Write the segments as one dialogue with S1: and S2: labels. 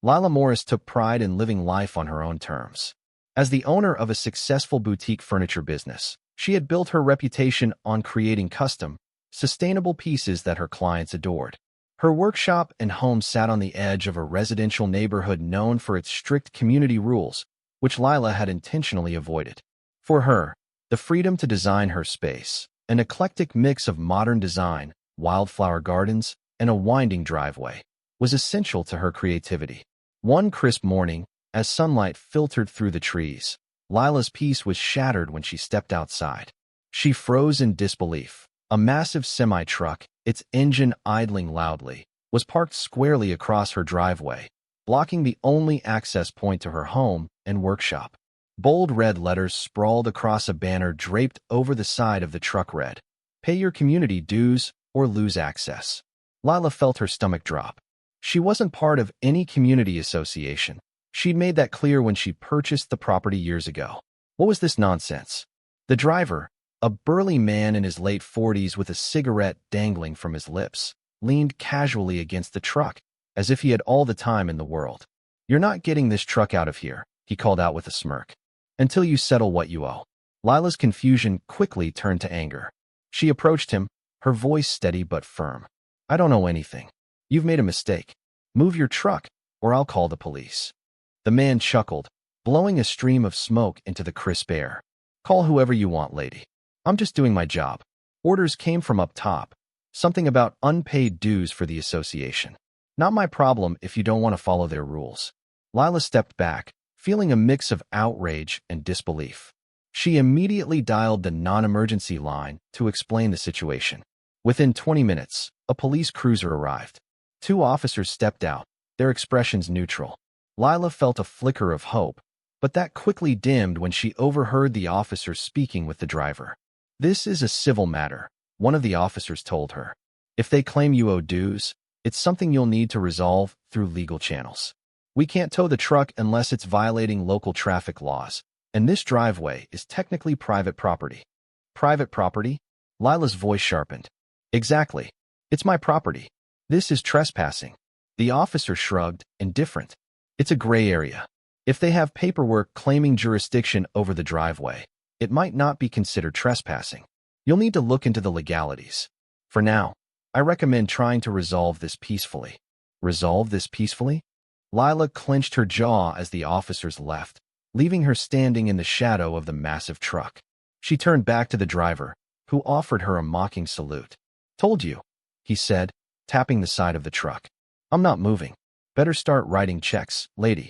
S1: Lila Morris took pride in living life on her own terms. As the owner of a successful boutique furniture business, she had built her reputation on creating custom, sustainable pieces that her clients adored. Her workshop and home sat on the edge of a residential neighborhood known for its strict community rules, which Lila had intentionally avoided. For her, the freedom to design her space, an eclectic mix of modern design, wildflower gardens, and a winding driveway, was essential to her creativity. One crisp morning, as sunlight filtered through the trees, Lila's peace was shattered when she stepped outside. She froze in disbelief. A massive semi-truck, its engine idling loudly, was parked squarely across her driveway, blocking the only access point to her home and workshop. Bold red letters sprawled across a banner draped over the side of the truck read, "Pay your community dues or lose access." Lila felt her stomach drop. She wasn't part of any community association. She'd made that clear when she purchased the property years ago. What was this nonsense? The driver, a burly man in his late 40s with a cigarette dangling from his lips, leaned casually against the truck, as if he had all the time in the world. "You're not getting this truck out of here," he called out with a smirk, "until you settle what you owe." Lila's confusion quickly turned to anger. She approached him, her voice steady but firm. "I don't owe anything. You've made a mistake. Move your truck, or I'll call the police." The man chuckled, blowing a stream of smoke into the crisp air. "Call whoever you want, lady. I'm just doing my job." Orders came from up top, something about unpaid dues for the association. "Not my problem if you don't want to follow their rules." Lila stepped back, feeling a mix of outrage and disbelief. She immediately dialed the non-emergency line to explain the situation. Within 20 minutes, a police cruiser arrived. 2 officers stepped out, their expressions neutral. Lila felt a flicker of hope, but that quickly dimmed when she overheard the officer speaking with the driver. "This is a civil matter," one of the officers told her. "If they claim you owe dues, it's something you'll need to resolve through legal channels. We can't tow the truck unless it's violating local traffic laws, and this driveway is technically private property." "Private property?" Lila's voice sharpened. "Exactly. It's my property. This is trespassing." The officer shrugged, indifferent. "It's a gray area. If they have paperwork claiming jurisdiction over the driveway, it might not be considered trespassing. You'll need to look into the legalities. For now, I recommend trying to resolve this peacefully." "Resolve this peacefully?" Lila clenched her jaw as the officers left, leaving her standing in the shadow of the massive truck. She turned back to the driver, who offered her a mocking salute. "Told you," he said, tapping the side of the truck. "I'm not moving. Better start writing checks, lady."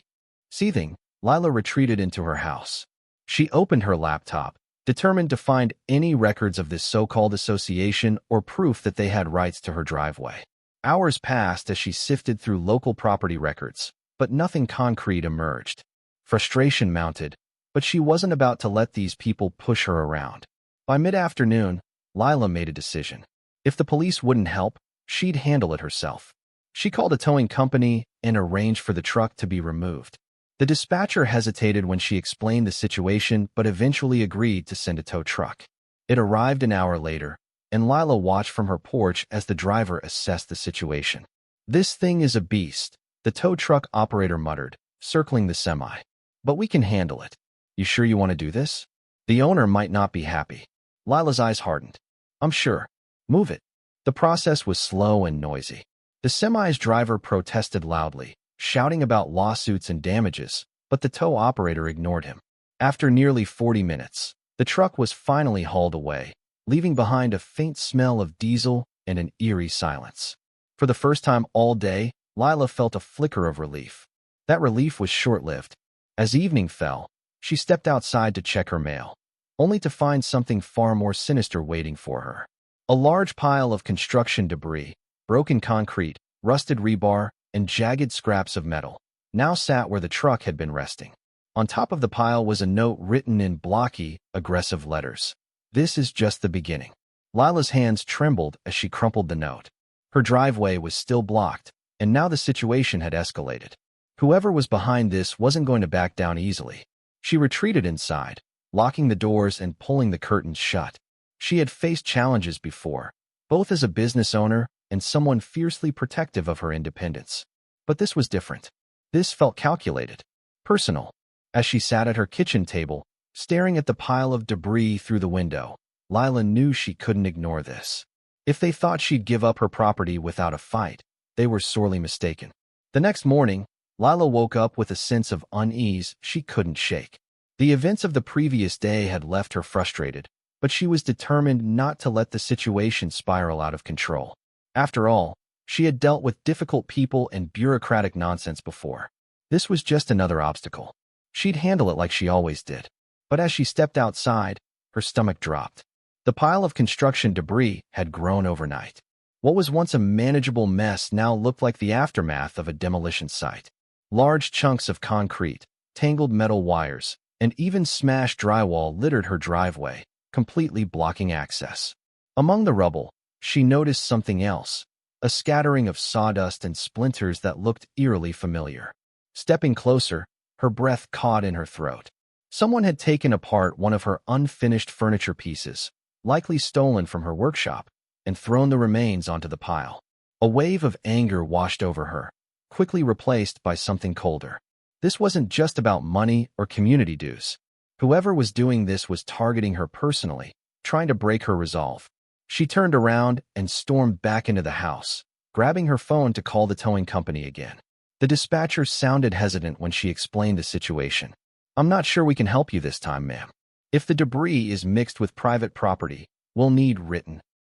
S1: Seething, Lila retreated into her house. She opened her laptop, determined to find any records of this so-called association or proof that they had rights to her driveway. Hours passed as she sifted through local property records, but nothing concrete emerged. Frustration mounted, but she wasn't about to let these people push her around. By mid-afternoon, Lila made a decision. If the police wouldn't help, she'd handle it herself. She called a towing company and arranged for the truck to be removed. The dispatcher hesitated when she explained the situation but eventually agreed to send a tow truck. It arrived an hour later, and Lila watched from her porch as the driver assessed the situation. "This thing is a beast," the tow truck operator muttered, circling the semi. "But we can handle it. You sure you want to do this?" The owner might not be happy. Lila's eyes hardened. "I'm sure. Move it." The process was slow and noisy. The semi's driver protested loudly, shouting about lawsuits and damages, but the tow operator ignored him. After nearly 40 minutes, the truck was finally hauled away, leaving behind a faint smell of diesel and an eerie silence. For the first time all day, Lila felt a flicker of relief. That relief was short-lived. As evening fell, she stepped outside to check her mail, only to find something far more sinister waiting for her. A large pile of construction debris, broken concrete, rusted rebar, and jagged scraps of metal, now sat where the truck had been resting. On top of the pile was a note written in blocky, aggressive letters. "This is just the beginning." Lila's hands trembled as she crumpled the note. Her driveway was still blocked, and now the situation had escalated. Whoever was behind this wasn't going to back down easily. She retreated inside, locking the doors and pulling the curtains shut. She had faced challenges before, both as a business owner and someone fiercely protective of her independence. But this was different. This felt calculated, personal. As she sat at her kitchen table, staring at the pile of debris through the window, Lila knew she couldn't ignore this. If they thought she'd give up her property without a fight, they were sorely mistaken. The next morning, Lila woke up with a sense of unease she couldn't shake. The events of the previous day had left her frustrated, but she was determined not to let the situation spiral out of control. After all, she had dealt with difficult people and bureaucratic nonsense before. This was just another obstacle. She'd handle it like she always did. But as she stepped outside, her stomach dropped. The pile of construction debris had grown overnight. What was once a manageable mess now looked like the aftermath of a demolition site. Large chunks of concrete, tangled metal wires, and even smashed drywall littered her driveway, completely blocking access. Among the rubble, she noticed something else, a scattering of sawdust and splinters that looked eerily familiar. Stepping closer, her breath caught in her throat. Someone had taken apart one of her unfinished furniture pieces, likely stolen from her workshop, and thrown the remains onto the pile. A wave of anger washed over her, quickly replaced by something colder. This wasn't just about money or community dues. Whoever was doing this was targeting her personally, trying to break her resolve. She turned around and stormed back into the house, grabbing her phone to call the towing company again. The dispatcher sounded hesitant when she explained the situation. "I'm not sure we can help you this time, ma'am. If the debris is mixed with private property, we'll need written